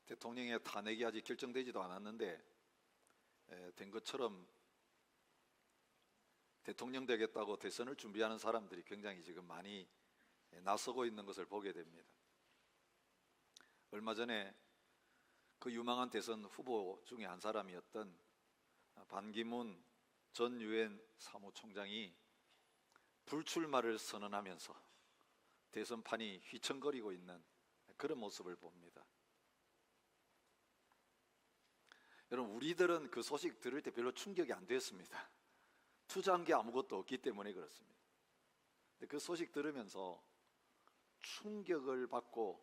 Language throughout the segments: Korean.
대통령의 탄핵이 아직 결정되지도 않았는데 된 것처럼 대통령 되겠다고 대선을 준비하는 사람들이 굉장히 지금 많이 나서고 있는 것을 보게 됩니다. 얼마 전에 그 유망한 대선 후보 중에 한 사람이었던 반기문 전 유엔 사무총장이 불출마를 선언하면서 대선판이 휘청거리고 있는 그런 모습을 봅니다. 여러분, 우리들은 그 소식 들을 때 별로 충격이 안 됐습니다. 투자한 게 아무것도 없기 때문에 그렇습니다. 근데 그 소식 들으면서 충격을 받고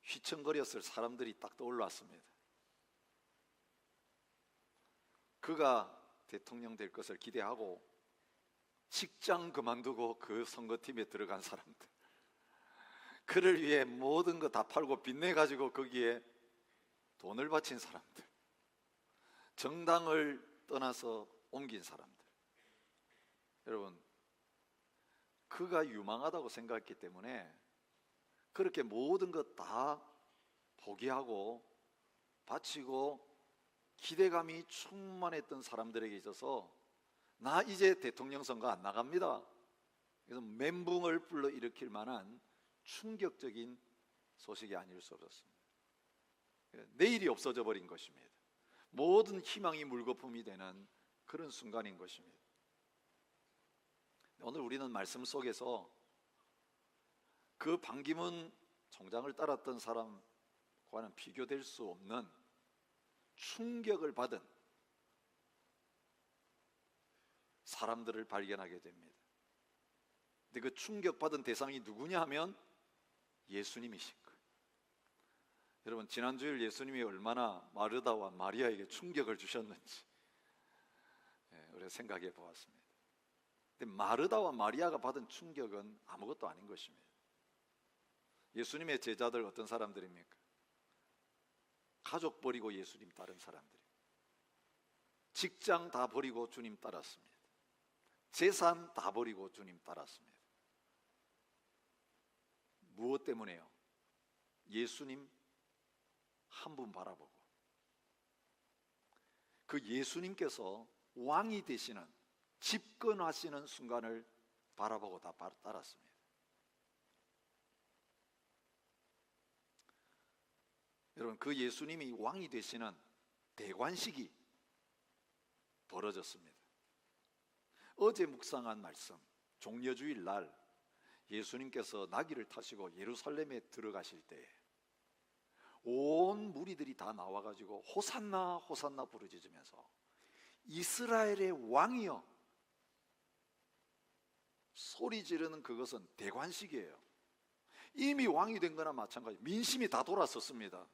휘청거렸을 사람들이 딱 떠올랐습니다. 그가 대통령 될 것을 기대하고 직장 그만두고 그 선거팀에 들어간 사람들, 그를 위해 모든 거 다 팔고 빚내가지고 거기에 돈을 바친 사람들, 정당을 떠나서 옮긴 사람들, 여러분, 그가 유망하다고 생각했기 때문에 그렇게 모든 것 다 포기하고 바치고 기대감이 충만했던 사람들에게 있어서 나 이제 대통령 선거 안 나갑니다. 그래서 멘붕을 불러일으킬 만한 충격적인 소식이 아닐 수 없었습니다. 내일이 없어져 버린 것입니다. 모든 희망이 물거품이 되는 그런 순간인 것입니다. 오늘 우리는 말씀 속에서 그 반기문 총장을 따랐던 사람과는 비교될 수 없는 충격을 받은 사람들을 발견하게 됩니다. 근데 그 충격받은 대상이 누구냐 하면 예수님이신 거예요. 여러분, 지난주일 예수님이 얼마나 마르다와 마리아에게 충격을 주셨는지 우리가 생각해 보았습니다. 근데 마르다와 마리아가 받은 충격은 아무것도 아닌 것입니다. 예수님의 제자들 어떤 사람들입니까? 가족 버리고 예수님 따른 사람들이에요. 직장 다 버리고 주님 따랐습니다. 재산 다 버리고 주님 따랐습니다. 무엇 때문에요? 예수님 한 분 바라보고, 그 예수님께서 왕이 되시는, 집권하시는 순간을 바라보고 다 따랐습니다. 여러분, 그 예수님이 왕이 되시는 대관식이 벌어졌습니다. 어제 묵상한 말씀, 종려주일 날 예수님께서 나귀를 타시고 예루살렘에 들어가실 때 온 무리들이 다 나와가지고 호산나 호산나 부르짖으면서 이스라엘의 왕이여 소리 지르는 그것은 대관식이에요. 이미 왕이 된 거나 마찬가지, 민심이 다 돌았었습니다.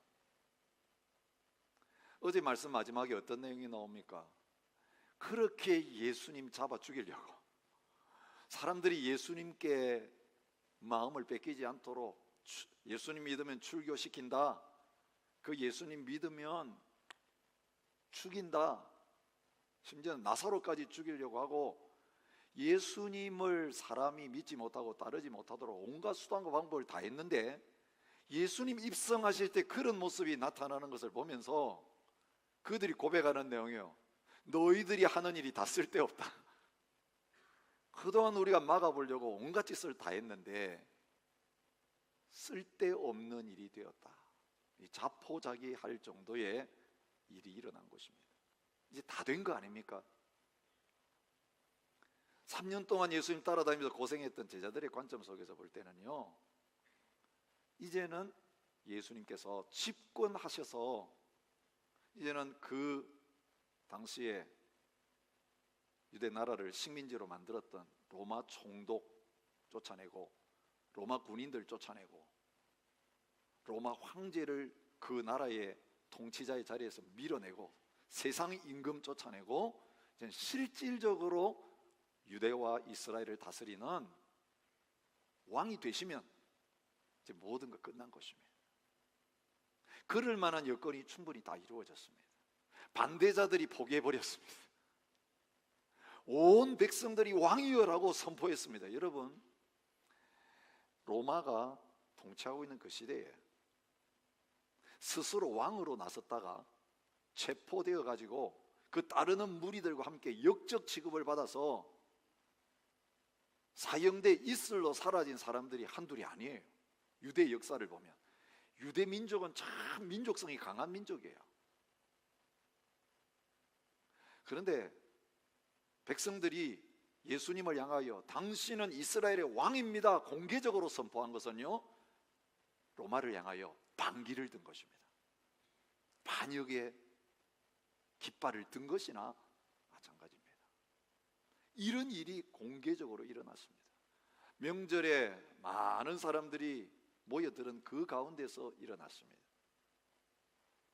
어제 말씀 마지막에 어떤 내용이 나옵니까? 그렇게 예수님 잡아 죽이려고 사람들이 예수님께 마음을 뺏기지 않도록 예수님 믿으면 출교시킨다, 그 예수님 믿으면 죽인다, 심지어 나사로까지 죽이려고 하고 예수님을 사람이 믿지 못하고 따르지 못하도록 온갖 수단과 방법을 다 했는데 예수님 입성하실 때 그런 모습이 나타나는 것을 보면서 그들이 고백하는 내용이에요. 너희들이 하는 일이 다 쓸데없다. 그동안 우리가 막아보려고 온갖 짓을 다 했는데 쓸데없는 일이 되었다. 자포자기할 정도의 일이 일어난 것입니다. 이제 다 된 거 아닙니까? 3년 동안 예수님 따라다니면서 고생했던 제자들의 관점 속에서 볼 때는요, 이제는 예수님께서 집권하셔서 이제는 그 당시에 유대 나라를 식민지로 만들었던 로마 총독 쫓아내고 로마 군인들 쫓아내고 로마 황제를 그 나라의 통치자의 자리에서 밀어내고 세상 임금 쫓아내고 이제 실질적으로 유대와 이스라엘을 다스리는 왕이 되시면 이제 모든 것 끝난 것입니다. 그럴 만한 여건이 충분히 다 이루어졌습니다. 반대자들이 포기해버렸습니다. 온 백성들이 왕이여라고 선포했습니다. 여러분, 로마가 통치하고 있는 그 시대에 스스로 왕으로 나섰다가 체포되어 가지고 그 따르는 무리들과 함께 역적 취급을 받아서 사형대 이슬로 사라진 사람들이 한둘이 아니에요. 유대 역사를 보면 유대 민족은 참 민족성이 강한 민족이에요. 그런데 백성들이 예수님을 향하여 당신은 이스라엘의 왕입니다 공개적으로 선포한 것은요, 로마를 향하여 반기를 든 것입니다. 반역의 깃발을 든 것이나 마찬가지입니다. 이런 일이 공개적으로 일어났습니다. 명절에 많은 사람들이 모여들은 그 가운데서 일어났습니다.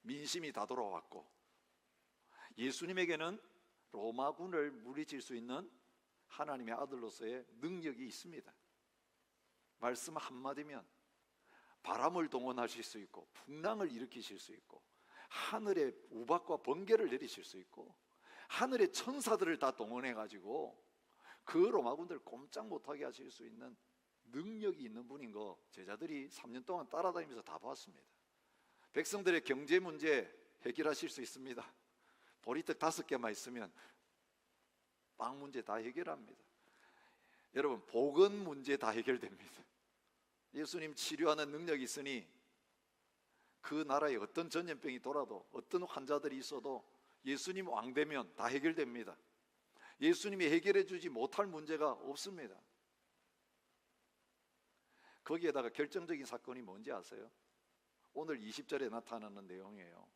민심이 다 돌아왔고 예수님에게는 로마군을 물리칠 수 있는 하나님의 아들로서의 능력이 있습니다. 말씀 한마디면 바람을 동원하실 수 있고 풍랑을 일으키실 수 있고 하늘에 우박과 번개를 내리실 수 있고 하늘의 천사들을 다 동원해 가지고 그 로마군들을 꼼짝 못하게 하실 수 있는 능력이 있는 분인 거 제자들이 3년 동안 따라다니면서 다 봤습니다. 백성들의 경제 문제 해결하실 수 있습니다. 보리떡 5개만 있으면 빵 문제 다 해결합니다. 여러분, 보건 문제 다 해결됩니다. 예수님 치료하는 능력이 있으니 그 나라에 어떤 전염병이 돌아도 어떤 환자들이 있어도 예수님 왕 되면 다 해결됩니다. 예수님이 해결해 주지 못할 문제가 없습니다. 거기에다가 결정적인 사건이 뭔지 아세요? 오늘 20절에 나타나는 내용이에요.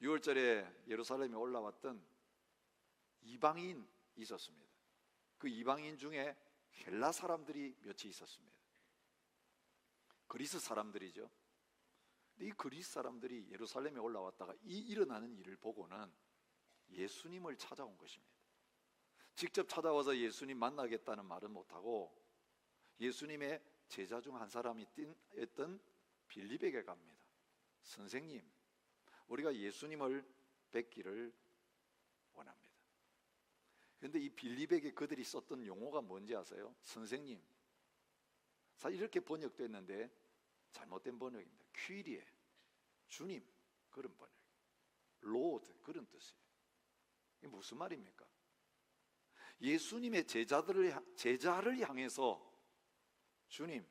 6월절에 예루살렘에 올라왔던 이방인이 있었습니다. 그 이방인 중에 헬라 사람들이 몇이 있었습니다. 그리스 사람들이죠. 근데 이 그리스 사람들이 예루살렘에 올라왔다가 이 일어나는 일을 보고는 예수님을 찾아온 것입니다. 직접 찾아와서 예수님 만나겠다는 말은 못하고 예수님의 제자 중 한 사람이 했던 빌립에게 갑니다. 선생님, 우리가 예수님을 뵙기를 원합니다. 그런데 이 빌립에게 그들이 썼던 용어가 뭔지 아세요? 선생님. 사실 이렇게 번역됐는데 잘못된 번역입니다. 퀴리에, 주님, 그런 번역. 로드, 그런 뜻이에요. 이게 무슨 말입니까? 예수님의 제자를 향해서 주님,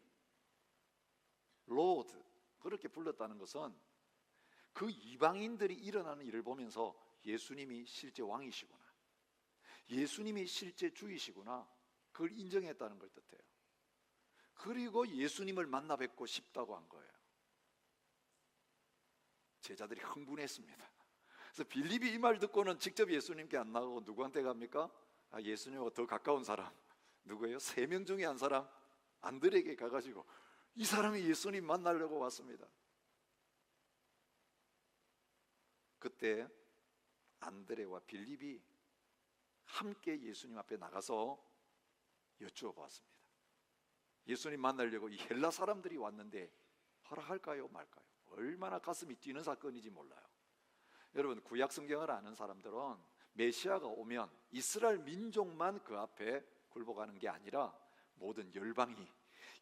로드 그렇게 불렀다는 것은 그 이방인들이 일어나는 일을 보면서 예수님이 실제 왕이시구나, 예수님이 실제 주이시구나, 그걸 인정했다는 걸 뜻해요. 그리고 예수님을 만나 뵙고 싶다고 한 거예요. 제자들이 흥분했습니다. 그래서 빌립이 이 말 듣고는 직접 예수님께 안 나가고 누구한테 갑니까? 예수님과 더 가까운 사람, 누구예요? 3명 중에 한 사람, 안드레에게 가가지고 이 사람이 예수님 만나려고 왔습니다. 그때 안드레와 빌립이 함께 예수님 앞에 나가서 여쭈어 보았습니다. 예수님 만나려고 이 헬라 사람들이 왔는데 허락할까요 말까요? 얼마나 가슴이 뛰는 사건인지 몰라요. 여러분, 구약 성경을 아는 사람들은 메시아가 오면 이스라엘 민족만 그 앞에 굴복하는 게 아니라 모든 열방이,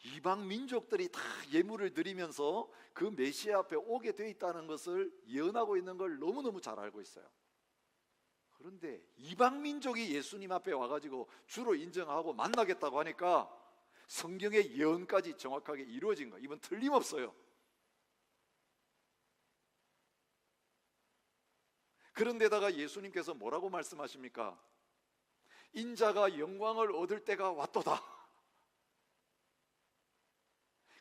이방 민족들이 다 예물을 드리면서 그 메시아 앞에 오게 돼 있다는 것을 예언하고 있는 걸 너무너무 잘 알고 있어요. 그런데 이방 민족이 예수님 앞에 와가지고 주로 인정하고 만나겠다고 하니까 성경의 예언까지 정확하게 이루어진 거예요. 이건 틀림없어요. 그런데다가 예수님께서 뭐라고 말씀하십니까? 인자가 영광을 얻을 때가 왔도다.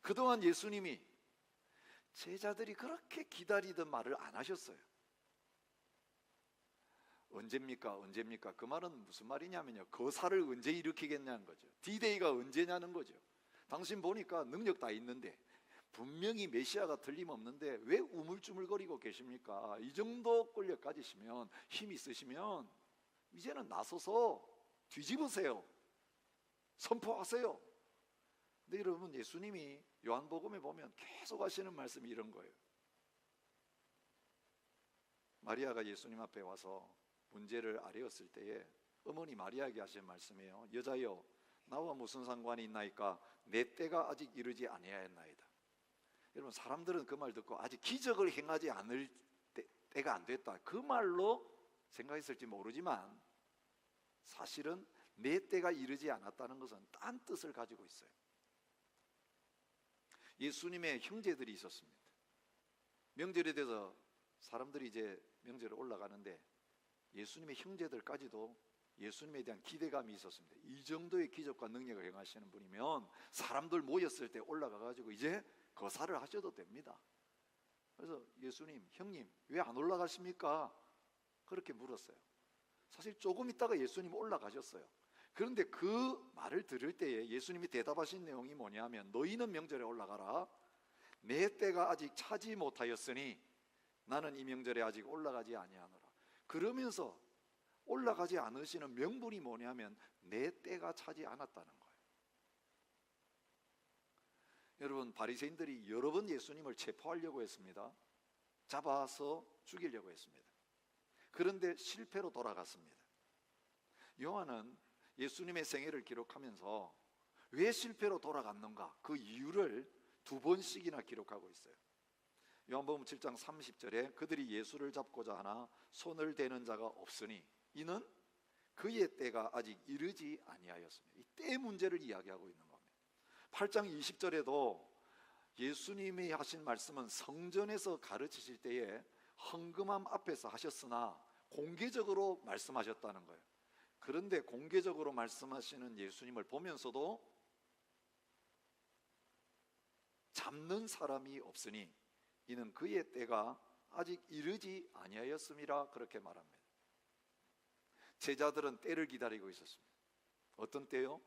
그동안 예수님이 제자들이 그렇게 기다리던 말을 안 하셨어요. 언제입니까? 언제입니까? 그 말은 무슨 말이냐면요, 거사를 언제 일으키겠냐는 거죠. D-Day가 언제냐는 거죠. 당신 보니까 능력 다 있는데, 분명히 메시아가 틀림없는데 왜 우물쭈물거리고 계십니까? 이 정도 권력 가지시면, 힘 있으시면 이제는 나서서 뒤집으세요. 선포하세요. 근데 여러분, 예수님이 요한복음에 보면 계속 하시는 말씀이 이런 거예요. 마리아가 예수님 앞에 와서 문제를 아뢰었을 때에 어머니 마리아에게 하신 말씀이에요. 여자여, 나와 무슨 상관이 있나이까? 내 때가 아직 이르지 아니하였나이다. 여러분, 사람들은 그 말 듣고 아직 기적을 행하지 않을 때가 안 됐다, 그 말로 생각했을지 모르지만 사실은 내 때가 이르지 않았다는 것은 딴 뜻을 가지고 있어요. 예수님의 형제들이 있었습니다. 명절에 대해서 사람들이 이제 명절에 올라가는데 예수님의 형제들까지도 예수님에 대한 기대감이 있었습니다. 이 정도의 기적과 능력을 행하시는 분이면 사람들 모였을 때 올라가 가지고 이제 거사를 하셔도 됩니다. 그래서 예수님, 형님 왜 안 올라가십니까? 그렇게 물었어요. 사실 조금 있다가 예수님 올라가셨어요. 그런데 그 말을 들을 때에 예수님이 대답하신 내용이 뭐냐면, 너희는 명절에 올라가라. 내 때가 아직 차지 못하였으니 나는 이 명절에 아직 올라가지 아니하노라. 그러면서 올라가지 않으시는 명분이 뭐냐면 내 때가 차지 않았다는 거예요. 여러분, 바리새인들이 여러 번 예수님을 체포하려고 했습니다. 잡아서 죽이려고 했습니다. 그런데 실패로 돌아갔습니다. 요한은 예수님의 생애를 기록하면서 왜 실패로 돌아갔는가, 그 이유를 2번씩이나 기록하고 있어요. 요한복음 7장 30절에 그들이 예수를 잡고자 하나 손을 대는 자가 없으니 이는 그의 때가 아직 이르지 아니하였습니다. 이 때 문제를 이야기하고 있는 겁니다. 8장 20절에도 예수님이 하신 말씀은 성전에서 가르치실 때에 헌금함 앞에서 하셨으나 공개적으로 말씀하셨다는 거예요. 그런데 공개적으로 말씀하시는 예수님을 보면서도 잡는 사람이 없으니 이는 그의 때가 아직 이르지 아니하였음이라, 그렇게 말합니다. 제자들은 때를 기다리고 있었습니다. 어떤 때요?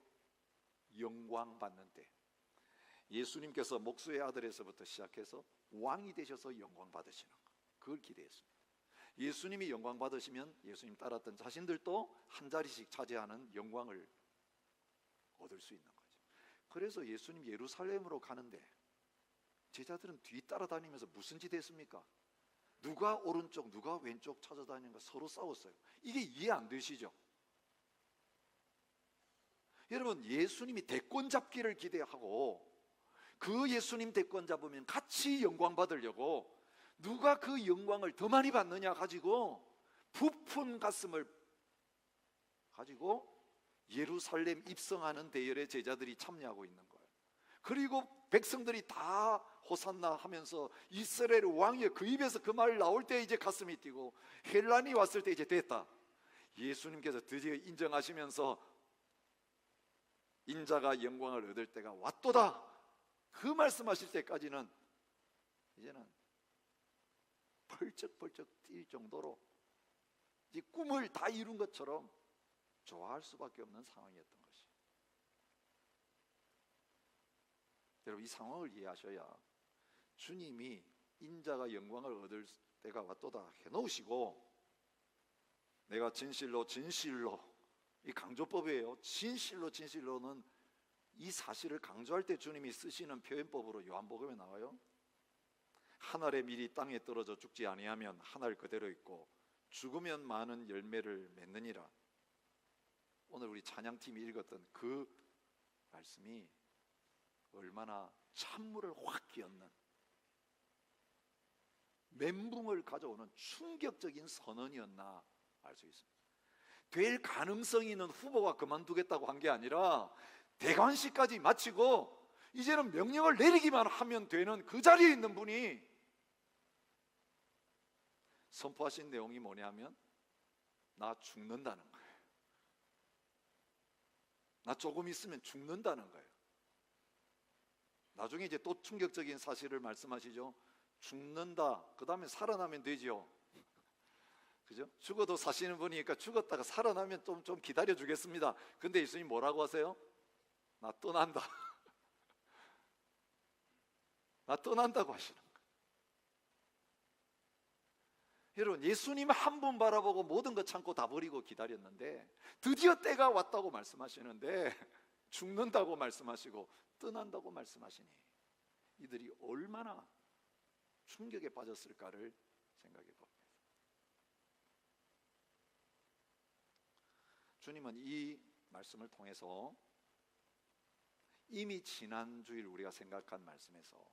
영광 받는 때. 예수님께서 목수의 아들에서부터 시작해서 왕이 되셔서 영광 받으시는 것, 그걸 기대했습니다. 예수님이 영광 받으시면 예수님 따랐던 자신들도 한 자리씩 차지하는 영광을 얻을 수 있는 거죠. 그래서 예수님 예루살렘으로 가는데 제자들은 뒤 따라다니면서 무슨 짓 했습니까? 누가 오른쪽 누가 왼쪽 찾아다니는가 서로 싸웠어요. 이게 이해 안 되시죠? 여러분, 예수님이 대권 잡기를 기대하고 그 예수님 대권 잡으면 같이 영광 받으려고 누가 그 영광을 더 많이 받느냐 가지고 부푼 가슴을 가지고 예루살렘 입성하는 대열에 제자들이 참여하고 있는 거예요. 그리고 백성들이 다 호산나 하면서 이스라엘 왕이여, 그 입에서 그 말 나올 때 이제 가슴이 뛰고 헬란이 왔을 때 이제 됐다. 예수님께서 드디어 인정하시면서 인자가 영광을 얻을 때가 왔도다, 그 말씀하실 때까지는 이제는 펄쩍펄쩍 뛸 정도로 이 꿈을 다 이룬 것처럼 좋아할 수밖에 없는 상황이었던 것이. 여러분, 이 상황을 이해하셔야 주님이 인자가 영광을 얻을 때가 왔도다 해놓으시고, 내가 진실로 진실로, 이 강조법이에요. 진실로 진실로는 이 사실을 강조할 때 주님이 쓰시는 표현법으로 요한복음에 나와요. 한 알의 밀이 땅에 떨어져 죽지 아니하면 한 알 그대로 있고 죽으면 많은 열매를 맺느니라. 오늘 우리 찬양팀이 읽었던 그 말씀이 얼마나 찬물을 확 끼얹는, 멘붕을 가져오는 충격적인 선언이었나 알 수 있습니다. 될 가능성이 있는 후보가 그만두겠다고 한 게 아니라 대관식까지 마치고 이제는 명령을 내리기만 하면 되는 그 자리에 있는 분이 선포하신 내용이 뭐냐면 나 죽는다는 거예요. 나 조금 있으면 죽는다는 거예요. 나중에 이제 또 충격적인 사실을 말씀하시죠. 죽는다, 그 다음에 살아나면 되죠. 그죠? 죽어도 사시는 분이니까 죽었다가 살아나면 좀 기다려 주겠습니다. 근데 예수님 뭐라고 하세요? 나 떠난다. 나 떠난다고 하시는 거예요. 여러분, 예수님 한 분 바라보고 모든 것 참고 다 버리고 기다렸는데 드디어 때가 왔다고 말씀하시는데 죽는다고 말씀하시고 떠난다고 말씀하시니 이들이 얼마나 충격에 빠졌을까를 생각해 봅니다. 주님은 이 말씀을 통해서 이미 지난 주일 우리가 생각한 말씀에서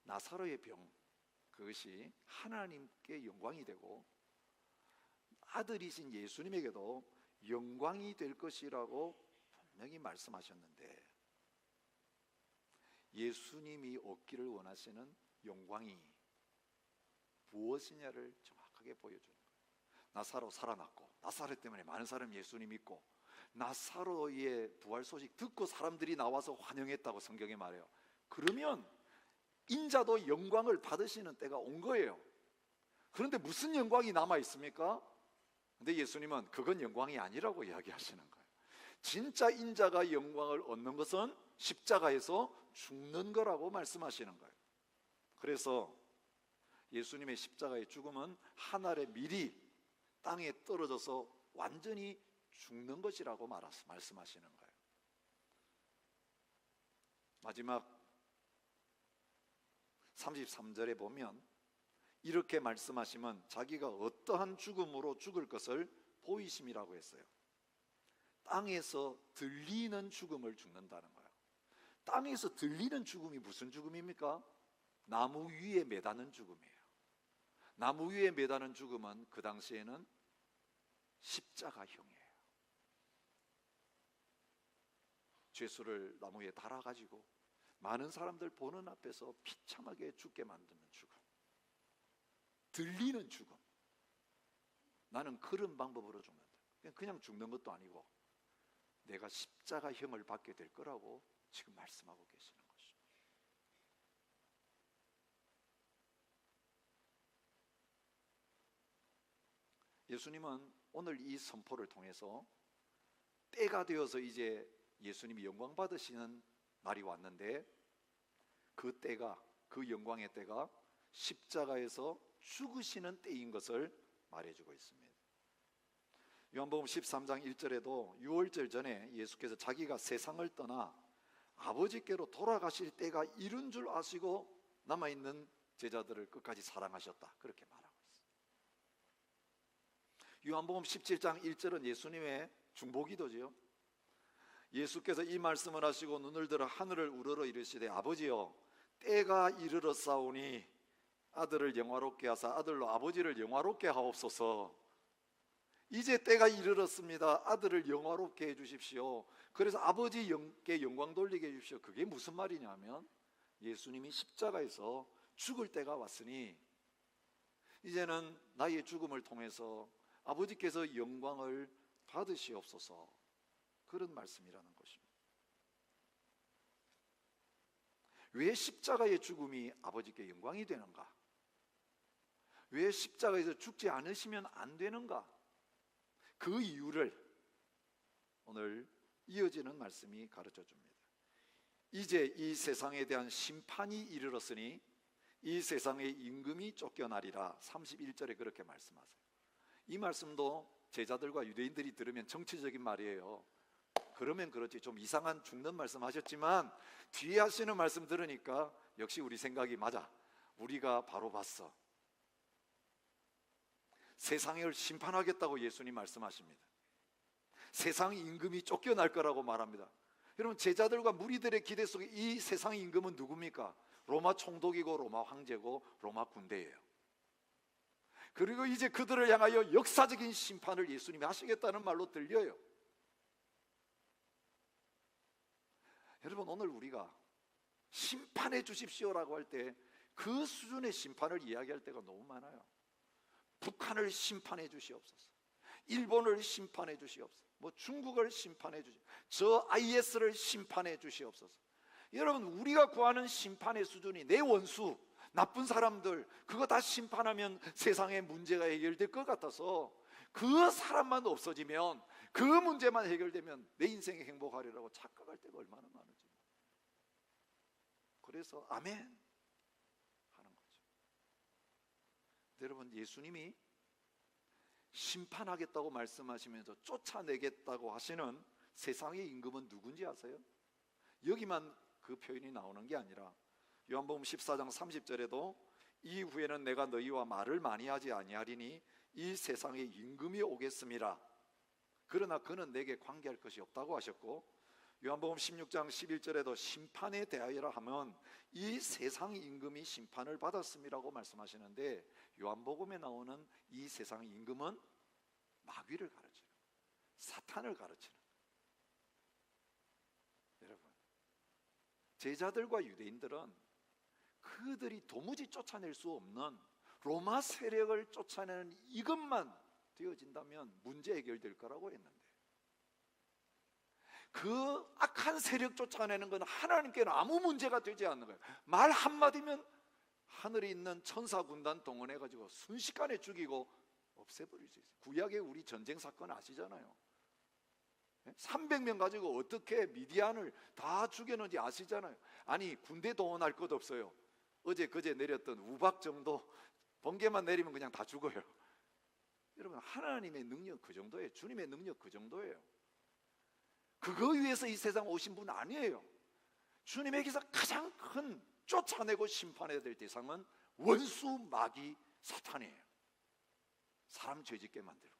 나사로의 병, 그것이 하나님께 영광이 되고 아들이신 예수님에게도 영광이 될 것이라고 분명히 말씀하셨는데, 예수님이 얻기를 원하시는 영광이 무엇이냐를 정확하게 보여주는 거예요. 나사로 살아났고, 나사로 때문에 많은 사람이 예수님 믿고, 나사로의 부활 소식 듣고 사람들이 나와서 환영했다고 성경에 말해요. 그러면 인자도 영광을 받으시는 때가 온 거예요. 그런데 무슨 영광이 남아 있습니까? 근데 예수님은 그건 영광이 아니라고 이야기하시는 거예요. 진짜 인자가 영광을 얻는 것은 십자가에서 죽는 거라고 말씀하시는 거예요. 그래서 예수님의 십자가의 죽음은 하늘에 미리 땅에 떨어져서 완전히 죽는 것이라고 말씀하시는 거예요. 마지막 33절에 보면 이렇게 말씀하시면 자기가 어떠한 죽음으로 죽을 것을 보이심이라고 했어요. 땅에서 들리는 죽음을 죽는다는 거예요. 땅에서 들리는 죽음이 무슨 죽음입니까? 나무 위에 매다는 죽음이에요. 나무 위에 매다는 죽음은 그 당시에는 십자가형이에요. 죄수를 나무에 달아가지고 많은 사람들 보는 앞에서 비참하게 죽게 만드는 죽음, 들리는 죽음. 나는 그런 방법으로 죽는다. 그냥 죽는 것도 아니고 내가 십자가형을 받게 될 거라고 지금 말씀하고 계시는 것입니다. 예수님은 오늘 이 선포를 통해서 때가 되어서 이제 예수님이 영광 받으시는 날이 왔는데, 그 때가, 그 영광의 때가 십자가에서 죽으시는 때인 것을 말해주고 있습니다. 요한복음 13장 1절에도 유월절 전에 예수께서 자기가 세상을 떠나 아버지께로 돌아가실 때가 이른 줄 아시고 남아있는 제자들을 끝까지 사랑하셨다, 그렇게 말하고 있습니다. 요한복음 17장 1절은 예수님의 중보기도지요. 예수께서 이 말씀을 하시고 눈을 들어 하늘을 우러러 이르시되 아버지여, 때가 이르렀사오니 아들을 영화롭게 하사 아들로 아버지를 영화롭게 하옵소서. 이제 때가 이르렀습니다. 아들을 영화롭게 해주십시오. 그래서 아버지께 영광 돌리게 해주십시오. 그게 무슨 말이냐면 예수님이 십자가에서 죽을 때가 왔으니 이제는 나의 죽음을 통해서 아버지께서 영광을 받으시옵소서, 그런 말씀이라는 것입니다. 왜 십자가의 죽음이 아버지께 영광이 되는가? 왜 십자가에서 죽지 않으시면 안 되는가? 그 이유를 오늘 이어지는 말씀이 가르쳐 줍니다. 이제 이 세상에 대한 심판이 이르렀으니 이 세상의 임금이 쫓겨나리라. 31절에 그렇게 말씀하세요. 이 말씀도 제자들과 유대인들이 들으면 정치적인 말이에요. 그러면 그렇지, 좀 이상한 죽는 말씀 하셨지만 뒤에 하시는 말씀 들으니까 역시 우리 생각이 맞아. 우리가 바로 봤어. 세상을 심판하겠다고 예수님 말씀하십니다. 세상 임금이 쫓겨날 거라고 말합니다. 여러분, 제자들과 무리들의 기대 속에 이 세상 임금은 누굽니까? 로마 총독이고 로마 황제고 로마 군대예요. 그리고 이제 그들을 향하여 역사적인 심판을 예수님이 하시겠다는 말로 들려요. 여러분, 오늘 우리가 심판해 주십시오라고 할 때 그 수준의 심판을 이야기할 때가 너무 많아요. 북한을 심판해 주시옵소서, 일본을 심판해 주시옵소서, 중국을 심판해 주시옵소서, 저 IS를 심판해 주시옵소서. 여러분, 우리가 구하는 심판의 수준이 내 원수, 나쁜 사람들, 그거 다 심판하면 세상의 문제가 해결될 것 같아서 그 사람만 없어지면, 그 문제만 해결되면 내 인생이 행복하리라고 착각할 때가 얼마나 많은지. 그래서 아멘 하는 거죠. 여러분, 예수님이 심판하겠다고 말씀하시면서 쫓아내겠다고 하시는 세상의 임금은 누군지 아세요? 여기만 그 표현이 나오는 게 아니라 요한복음 14장 30절에도 이후에는 내가 너희와 말을 많이 하지 아니하리니 이 세상의 임금이 오겠음이라. 그러나 그는 내게 관계할 것이 없다고 하셨고, 요한복음 16장 11절에도 심판에 대하여라 하면 이 세상 임금이 심판을 받았음이라고 말씀하시는데, 요한복음에 나오는 이 세상 임금은 마귀를 가르치는, 사탄을 가르치는. 여러분, 제자들과 유대인들은 그들이 도무지 쫓아낼 수 없는 로마 세력을 쫓아내는 이것만 되어진다면 문제 해결될 거라고 했는데, 그 악한 세력 쫓아내는 건 하나님께는 아무 문제가 되지 않는 거예요. 말 한마디면 하늘에 있는 천사 군단 동원해가지고 순식간에 죽이고 없애버릴 수 있어요. 구약의 우리 전쟁 사건 아시잖아요. 300명 가지고 어떻게 미디안을 다 죽였는지 아시잖아요. 아니, 군대 동원할 것 없어요. 어제 그제 내렸던 우박 정도 번개만 내리면 그냥 다 죽어요. 여러분, 하나님의 능력 그 정도예요. 주님의 능력 그 정도예요. 그거 위해서 이 세상 오신 분 아니에요. 주님에게서 가장 큰 쫓아내고 심판해야 될 대상은 원수 마귀 사탄이에요. 사람 죄짓게 만들고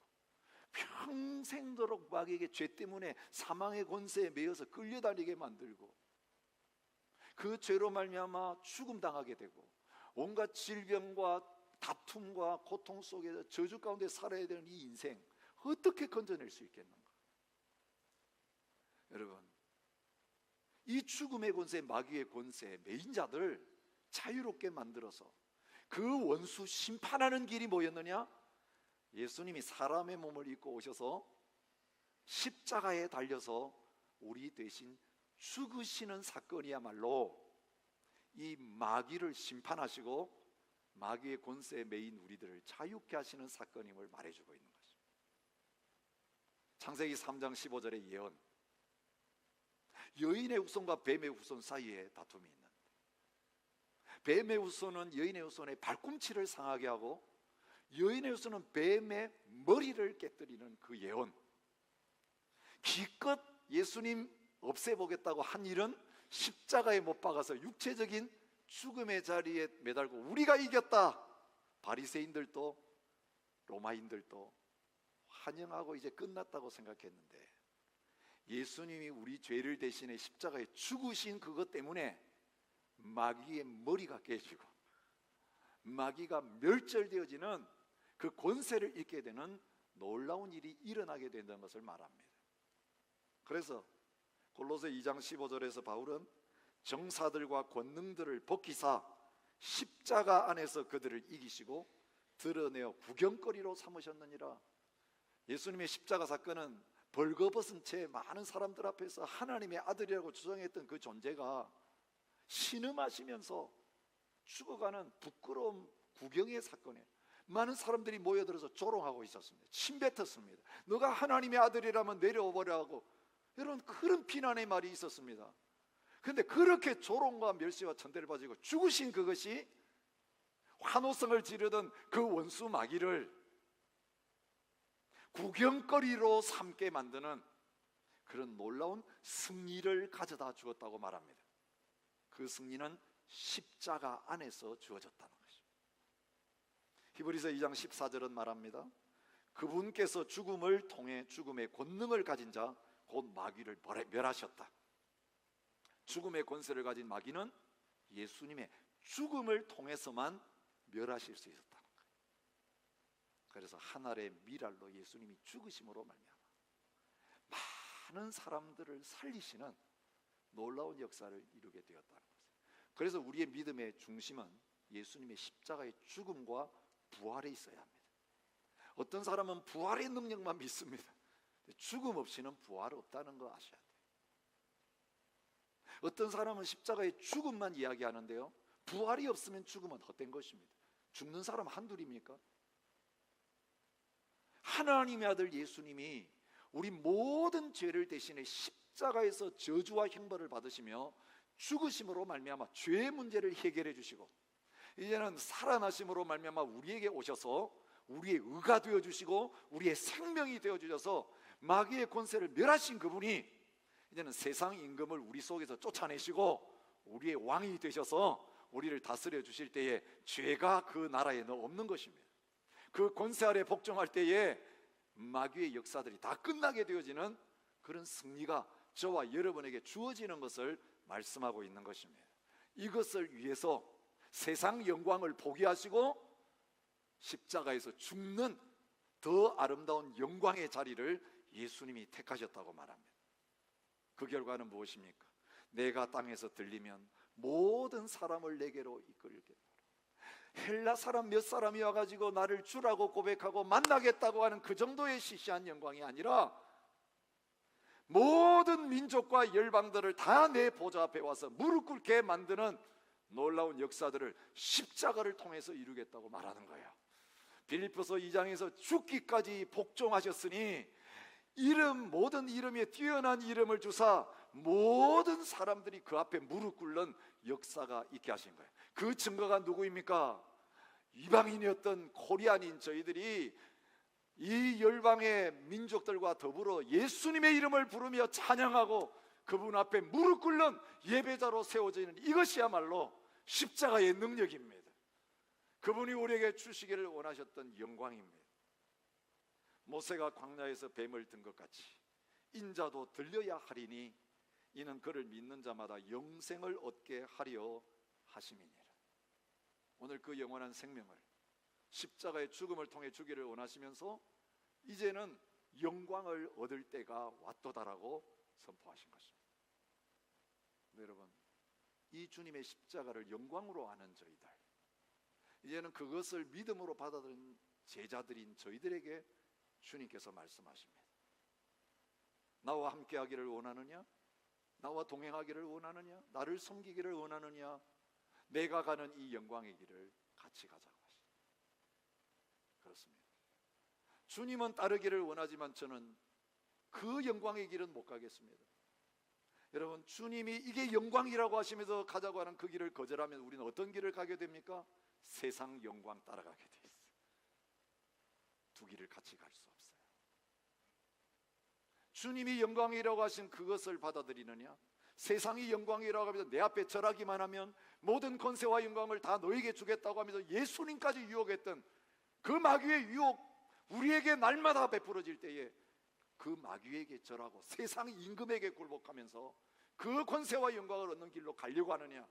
평생도록 마귀에게 죄 때문에 사망의 권세에 매여서 끌려다니게 만들고, 그 죄로 말미암아 죽음 당하게 되고 온갖 질병과 다툼과 고통 속에서 저주 가운데 살아야 되는 이 인생 어떻게 건져낼 수 있겠는가? 여러분, 이 죽음의 권세, 마귀의 권세, 매인자들 자유롭게 만들어서 그 원수 심판하는 길이 뭐였느냐? 예수님이 사람의 몸을 입고 오셔서 십자가에 달려서 우리 대신 죽으시는 사건이야말로 이 마귀를 심판하시고 마귀의 권세에 매인 우리들을 자유케 하시는 사건임을 말해주고 있는 것입니다. 창세기 3장 15절의 예언, 여인의 후손과 뱀의 후손 사이에 다툼이 있는데, 뱀의 후손은 여인의 후손의 발꿈치를 상하게 하고 여인의 후손은 뱀의 머리를 깨뜨리는 그 예언, 기껏 예수님 없애보겠다고 한 일은 십자가에 못 박아서 육체적인 죽음의 자리에 매달고 우리가 이겼다, 바리새인들도 로마인들도 환영하고 이제 끝났다고 생각했는데, 예수님이 우리 죄를 대신해 십자가에 죽으신 그것 때문에 마귀의 머리가 깨지고 마귀가 멸절되어지는 그 권세를 잃게 되는 놀라운 일이 일어나게 된다는 것을 말합니다. 그래서 골로새 2장 15절에서 바울은 정사들과 권능들을 벗기사 십자가 안에서 그들을 이기시고 드러내어 구경거리로 삼으셨느니라. 예수님의 십자가 사건은 벌거벗은 채 많은 사람들 앞에서 하나님의 아들이라고 주장했던 그 존재가 신음하시면서 죽어가는 부끄러운 구경의 사건이에요. 많은 사람들이 모여들어서 조롱하고 있었습니다. 침뱉었습니다. 너가 하나님의 아들이라면 내려오버려 하고, 여러분, 그런 비난의 말이 있었습니다. 그런데 그렇게 조롱과 멸시와 천대를 받고 죽으신 그것이 환호성을 지르던 그 원수 마귀를 구경거리로 삼게 만드는 그런 놀라운 승리를 가져다 주었다고 말합니다. 그 승리는 십자가 안에서 주어졌다는 것입니다. 히브리서 2장 14절은 말합니다. 그분께서 죽음을 통해 죽음의 권능을 가진 자 곧 마귀를 멸하셨다. 죽음의 권세를 가진 마귀는 예수님의 죽음을 통해서만 멸하실 수 있었다는 거예요. 그래서 하늘의 미랄로 예수님이 죽으심으로 말미암아 많은 사람들을 살리시는 놀라운 역사를 이루게 되었다는 것이에요. 그래서 우리의 믿음의 중심은 예수님의 십자가의 죽음과 부활에 있어야 합니다. 어떤 사람은 부활의 능력만 믿습니다. 죽음 없이는 부활 없다는 거 아셔야 돼요. 어떤 사람은 십자가의 죽음만 이야기하는데요, 부활이 없으면 죽음은 헛된 것입니다. 죽는 사람 한둘입니까? 하나님의 아들 예수님이 우리 모든 죄를 대신해 십자가에서 저주와 형벌을 받으시며 죽으심으로 말미암아 죄의 문제를 해결해 주시고, 이제는 살아나심으로 말미암아 우리에게 오셔서 우리의 의가 되어 주시고 우리의 생명이 되어 주셔서 마귀의 권세를 멸하신 그분이 이제는 세상 임금을 우리 속에서 쫓아내시고 우리의 왕이 되셔서 우리를 다스려 주실 때에 죄가 그 나라에는 없는 것입니다. 그 권세 아래 복종할 때에 마귀의 역사들이 다 끝나게 되어지는 그런 승리가 저와 여러분에게 주어지는 것을 말씀하고 있는 것입니다. 이것을 위해서 세상 영광을 포기하시고 십자가에서 죽는 더 아름다운 영광의 자리를 예수님이 택하셨다고 말합니다. 그 결과는 무엇입니까? 내가 땅에서 들리면 모든 사람을 내게로 이끌겠다. 헬라 사람 몇 사람이 와가지고 나를 주라고 고백하고 만나겠다고 하는 그 정도의 시시한 영광이 아니라 모든 민족과 열방들을 다 내 보좌 앞에 와서 무릎 꿇게 만드는 놀라운 역사들을 십자가를 통해서 이루겠다고 말하는 거예요. 빌립보서 2장에서 죽기까지 복종하셨으니 모든 이름에 뛰어난 이름을 주사 모든 사람들이 그 앞에 무릎 꿇는 역사가 있게 하신 거예요. 그 증거가 누구입니까? 이방인이었던 코리안인 저희들이 이 열방의 민족들과 더불어 예수님의 이름을 부르며 찬양하고 그분 앞에 무릎 꿇는 예배자로 세워지는 이것이야말로 십자가의 능력입니다. 그분이 우리에게 주시기를 원하셨던 영광입니다. 모세가 광야에서 뱀을 든 것 같이 인자도 들려야 하리니 이는 그를 믿는 자마다 영생을 얻게 하려 하심이니라. 오늘 그 영원한 생명을 십자가의 죽음을 통해 주기를 원하시면서 이제는 영광을 얻을 때가 왔도다라고 선포하신 것입니다. 여러분, 이 주님의 십자가를 영광으로 아는 저희들, 이제는 그것을 믿음으로 받아들인 제자들인 저희들에게 주님께서 말씀하십니다. 나와 함께 하기를 원하느냐? 나와 동행하기를 원하느냐? 나를 섬기기를 원하느냐? 내가 가는 이 영광의 길을 같이 가자고 하십니다. 그렇습니다. 주님은 따르기를 원하지만 저는 그 영광의 길은 못 가겠습니다. 여러분, 주님이 이게 영광이라고 하시면서 가자고 하는 그 길을 거절하면 우리는 어떤 길을 가게 됩니까? 세상 영광 따라가게 돼 있어요. 두 길을 같이 갈 수 없어요. 주님이 영광이라고 하신 그것을 받아들이느냐? 세상이 영광이라고 하면서 내 앞에 절하기만 하면 모든 권세와 영광을 다 너에게 주겠다고 하면서 예수님까지 유혹했던 그 마귀의 유혹, 우리에게 날마다 베풀어질 때에 그 마귀에게 절하고 세상 임금에게 굴복하면서 그 권세와 영광을 얻는 길로 가려고 하느냐?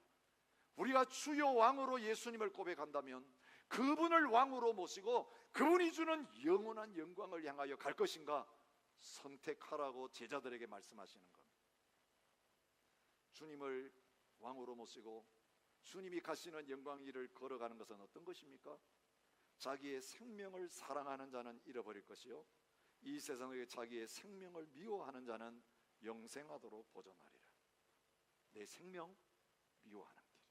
우리가 주요 왕으로 예수님을 고백한다면 그분을 왕으로 모시고 그분이 주는 영원한 영광을 향하여 갈 것인가? 선택하라고 제자들에게 말씀하시는 겁니다. 주님을 왕으로 모시고 주님이 가시는 영광의 길을 걸어가는 것은 어떤 것입니까? 자기의 생명을 사랑하는 자는 잃어버릴 것이요 이 세상에 자기의 생명을 미워하는 자는 영생하도록 보존하리라. 내 생명 미워하는 길이에요.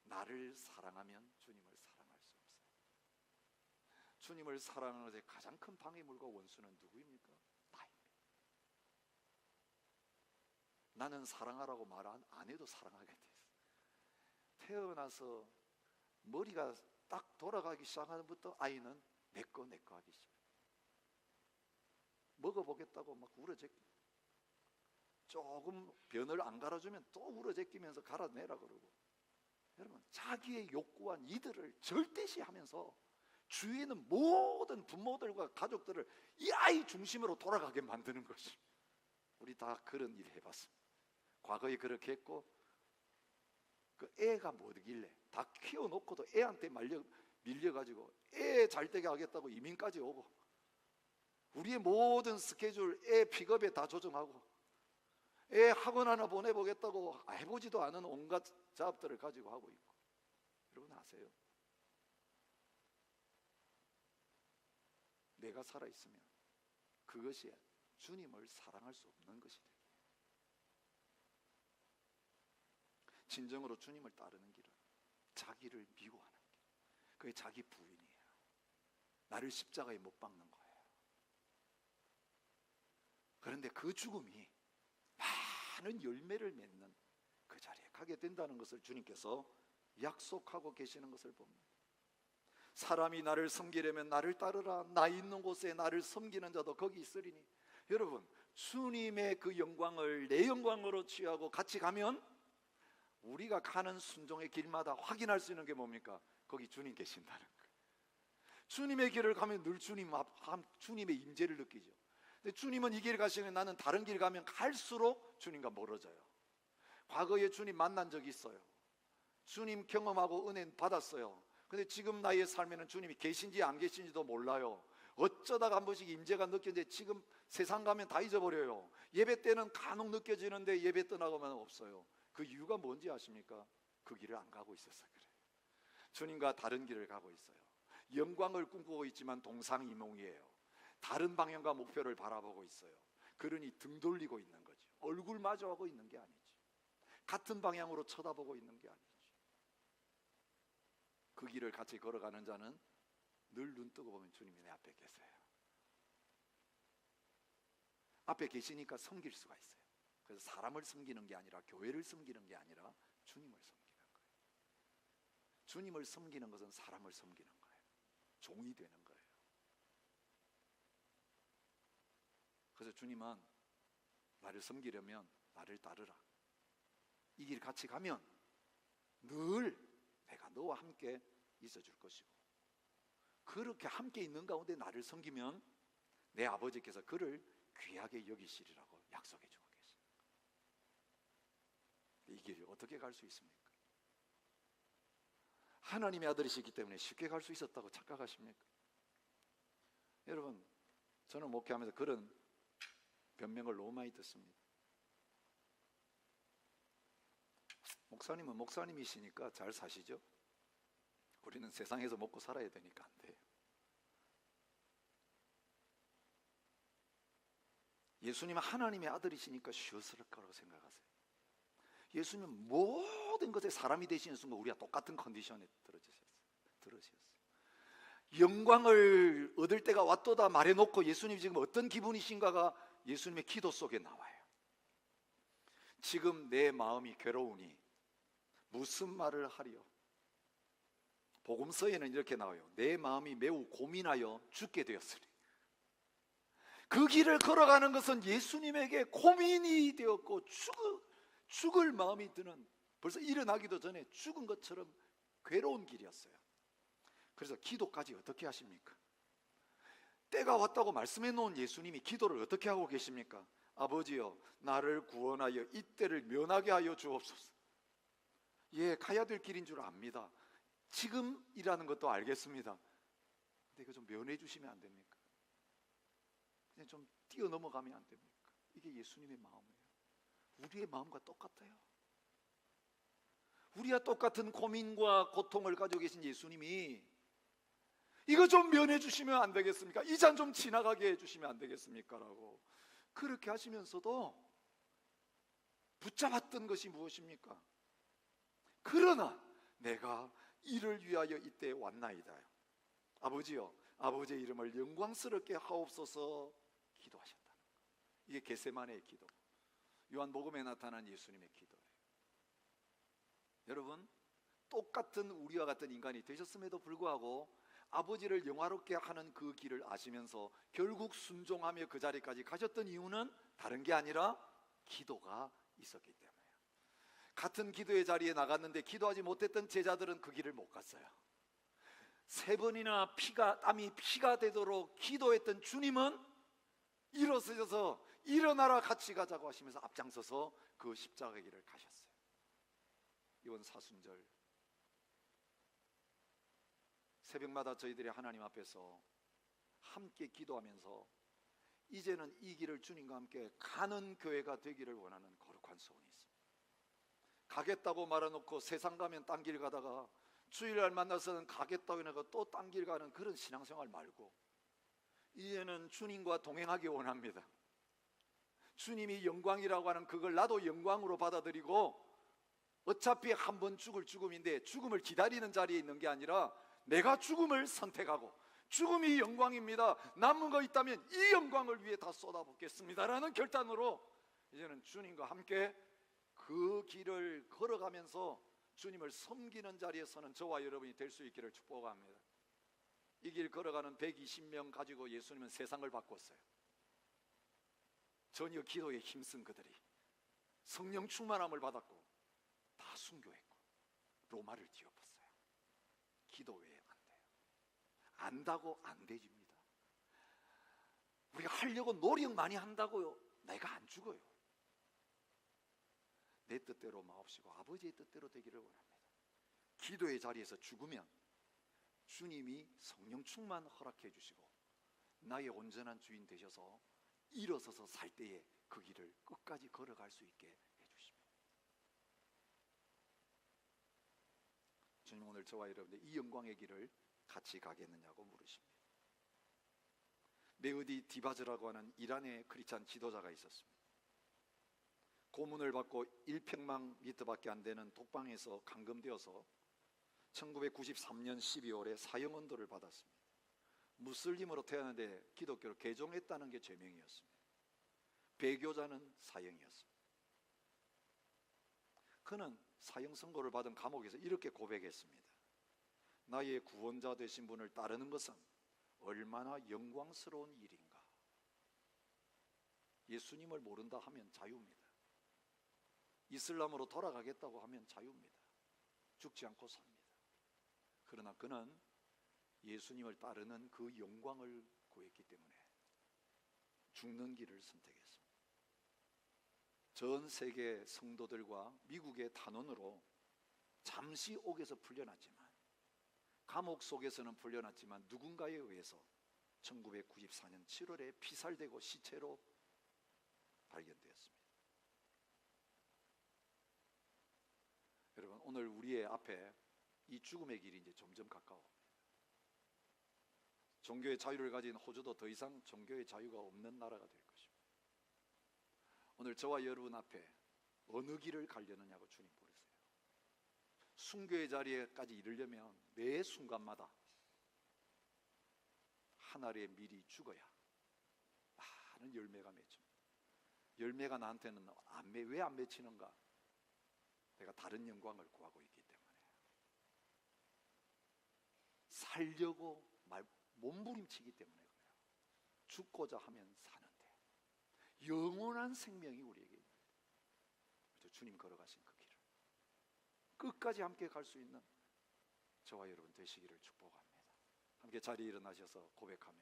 나를 사랑하면 주님을 사랑할 수 없어요. 주님을 사랑하는 것의 가장 큰 방해물과 원수는 누구입니까? 나입니다. 나는 사랑하라고 말 안 해도 사랑하게 돼 있어요. 태어나서 머리가 딱 돌아가기 시작하는부터 아이는 내꺼 하기 시작해요. 먹어보겠다고 막 울어제끼, 조금 변을 안 갈아주면 또 울어제끼면서 갈아내라 그러고, 여러분, 자기의 욕구와 이들을 절대시하면서 주위에는 모든 부모들과 가족들을 이 아이 중심으로 돌아가게 만드는 것이, 우리 다 그런 일 해봤습니다. 과거에 그렇게 했고, 그 애가 뭐길래 다 키워놓고도 애한테 밀려가지고 애 잘 되게 하겠다고 이민까지 오고, 우리의 모든 스케줄 애 픽업에 다 조정하고, 애 학원 하나 보내보겠다고 해보지도 않은 온갖 작업들을 가지고 하고 있고. 여러분 아세요? 내가 살아있으면 그것이 주님을 사랑할 수 없는 것이 되게. 진정으로 주님을 따르는 길은 자기를 미워하는 길, 그게 자기 부인이에요. 나를 십자가에 못 박는 거예요. 그런데 그 죽음이 많은 열매를 맺는 그 자리에 가게 된다는 것을 주님께서 약속하고 계시는 것을 봅니다. 사람이 나를 섬기려면 나를 따르라. 나 있는 곳에 나를 섬기는 자도 거기 있으리니. 여러분, 주님의 그 영광을 내 영광으로 취하고 같이 가면 우리가 가는 순종의 길마다 확인할 수 있는 게 뭡니까? 거기 주님 계신다는 거예요. 주님의 길을 가면 늘 주님의 임재를 느끼죠. 근데 주님은 이 길 가시면 나는 다른 길 가면 갈수록 주님과 멀어져요. 과거에 주님 만난 적이 있어요. 주님 경험하고 은혜 받았어요. 근데 지금 나의 삶에는 주님이 계신지 안 계신지도 몰라요. 어쩌다가 한 번씩 임재가 느껴지는데 지금 세상 가면 다 잊어버려요. 예배 때는 간혹 느껴지는데 예배 떠나가면 없어요. 그 이유가 뭔지 아십니까? 그 길을 안 가고 있어서 그래요. 주님과 다른 길을 가고 있어요. 영광을 꿈꾸고 있지만 동상이몽이에요. 다른 방향과 목표를 바라보고 있어요. 그러니 등 돌리고 있는 거죠. 얼굴 마주하고 있는 게 아니지. 같은 방향으로 쳐다보고 있는 게 아니지. 그 길을 같이 걸어가는 자는 늘 눈 뜨고 보면 주님이 내 앞에 계세요. 앞에 계시니까 섬길 수가 있어요. 그래서 사람을 섬기는 게 아니라, 교회를 섬기는 게 아니라 주님을 섬기는 거예요. 주님을 섬기는 것은 사람을 섬기는 거예요. 종이 되는 거예요. 그래서 주님은 나를 섬기려면 나를 따르라. 이 길 같이 가면 늘 내가 너와 함께 있어줄 것이고, 그렇게 함께 있는 가운데 나를 섬기면 내 아버지께서 그를 귀하게 여기시리라고 약속해 주고 계십니다. 이 길을 어떻게 갈 수 있습니까? 하나님의 아들이시기 때문에 쉽게 갈 수 있었다고 착각하십니까? 여러분, 저는 목회하면서 그런 변명을 너무 많이 듣습니다. 목사님은 목사님이시니까 잘 사시죠? 우리는 세상에서 먹고 살아야 되니까 안 돼요. 예수님은 하나님의 아들이시니까 쉬웠을 거라고 생각하세요. 예수님은 모든 것에 사람이 되시는 순간 우리가 똑같은 컨디션에 들어지셨어요. 영광을 얻을 때가 왔도다 말해놓고 예수님이 지금 어떤 기분이신가가 예수님의 기도 속에 나와요. 지금 내 마음이 괴로우니 무슨 말을 하리요? 복음서에는 이렇게 나와요. 내 마음이 매우 고민하여 죽게 되었으니. 그 길을 걸어가는 것은 예수님에게 고민이 되었고 죽을 마음이 드는, 벌써 일어나기도 전에 죽은 것처럼 괴로운 길이었어요. 그래서 기도까지 어떻게 하십니까? 때가 왔다고 말씀해 놓은 예수님이 기도를 어떻게 하고 계십니까? 아버지여, 나를 구원하여 이 때를 면하게 하여 주옵소서. 예, 가야 될 길인 줄 압니다. 지금이라는 것도 알겠습니다. 근데 이거 좀 면해 주시면 안 됩니까? 그냥 좀 뛰어넘어가면 안 됩니까? 이게 예수님의 마음이에요. 우리의 마음과 똑같아요. 우리와 똑같은 고민과 고통을 가지고 계신 예수님이 이거 좀 면해 주시면 안 되겠습니까? 이 잔 좀 지나가게 해 주시면 안 되겠습니까? 라고 그렇게 하시면서도 붙잡았던 것이 무엇입니까? 그러나 내가 이를 위하여 이때 왔나이다. 아버지여, 아버지의 이름을 영광스럽게 하옵소서 기도하셨다는 거예요. 이게 겟세마네의 기도, 요한복음에 나타난 예수님의 기도예요. 여러분, 똑같은 우리와 같은 인간이 되셨음에도 불구하고 아버지를 영화롭게 하는 그 길을 아시면서 결국 순종하며 그 자리까지 가셨던 이유는 다른 게 아니라 기도가 있었기 때문에요. 같은 기도의 자리에 나갔는데 기도하지 못했던 제자들은 그 길을 못 갔어요. 3번이나 땀이 피가 되도록 기도했던 주님은 일어서셔서 일어나라 같이 가자고 하시면서 앞장서서 그 십자가 길을 가셨어요. 이번 사순절 새벽마다 저희들이 하나님 앞에서 함께 기도하면서 이제는 이 길을 주님과 함께 가는 교회가 되기를 원하는 거룩한 소원이 있습니다. 가겠다고 말해놓고 세상 가면 딴 길 가다가 주일날 만나서는 가겠다고 해놓고 또 딴 길 가는 그런 신앙생활 말고 이제는 주님과 동행하기 원합니다. 주님이 영광이라고 하는 그걸 나도 영광으로 받아들이고, 어차피 한 번 죽을 죽음인데 죽음을 기다리는 자리에 있는 게 아니라 내가 죽음을 선택하고 죽음이 영광입니다, 남은 거 있다면 이 영광을 위해 다 쏟아붓겠습니다라는 결단으로 이제는 주님과 함께 그 길을 걸어가면서 주님을 섬기는 자리에 서는 저와 여러분이 될 수 있기를 축복합니다. 이 길 걸어가는 120명 가지고 예수님은 세상을 바꿨어요. 전혀 기도에 힘쓴 그들이 성령 충만함을 받았고 다 순교했고 로마를 뒤엎었어요. 기도 외에 안 돼요. 안다고 안 되집니다. 우리가 하려고 노력 많이 한다고요, 내가 안 죽어요. 내 뜻대로 마옵시고 아버지의 뜻대로 되기를 원합니다. 기도의 자리에서 죽으면 주님이 성령 충만 허락해 주시고 나의 온전한 주인 되셔서 일어서서 살 때에 그 길을 끝까지 걸어갈 수 있게 해주십니다. 주님, 오늘 저와 여러분들 이 영광의 길을 같이 가겠느냐고 물으십니다. 메흐디 디바즈라고 하는 이란의 크리스찬 지도자가 있었습니다. 고문을 받고 1평방미터밖에 안 되는 독방에서 감금되어서 1993년 12월에 사형언도를 받았습니다. 무슬림으로 태어났는데 기독교로 개종했다는 게 죄명이었습니다. 배교자는 사형이었습니다. 그는 사형 선고를 받은 감옥에서 이렇게 고백했습니다. 나의 구원자 되신 분을 따르는 것은 얼마나 영광스러운 일인가. 예수님을 모른다 하면 자유입니다. 이슬람으로 돌아가겠다고 하면 자유입니다. 죽지 않고 삽니다. 그러나 그는 예수님을 따르는 그 영광을 구했기 때문에 죽는 길을 선택했습니다. 전 세계 성도들과 미국의 단원으로 잠시 옥에서 풀려났지만, 감옥 속에서는 풀려났지만 누군가에 의해서 1994년 7월에 피살되고 시체로 발견되었습니다. 여러분, 오늘 우리의 앞에 이 죽음의 길이 이제 점점 가까워옵니다. 종교의 자유를 가진 호주도 더 이상 종교의 자유가 없는 나라가 될 것입니다. 오늘 저와 여러분 앞에 어느 길을 가려느냐고 주님 물으세요. 순교의 자리에까지 이르려면 매 순간마다 한 알의 밀이 죽어야 많은 열매가 맺힙니다. 열매가 나한테는 왜 안 맺히는가? 내가 다른 영광을 구하고 있기 때문에. 살려고 몸부림치기 때문에 그래요. 죽고자 하면 사는데 영원한 생명이 우리에게 있는데, 그래서 주님 걸어가신 그 길을 끝까지 함께 갈 수 있는 저와 여러분 되시기를 축복합니다. 함께 자리에 일어나셔서 고백하며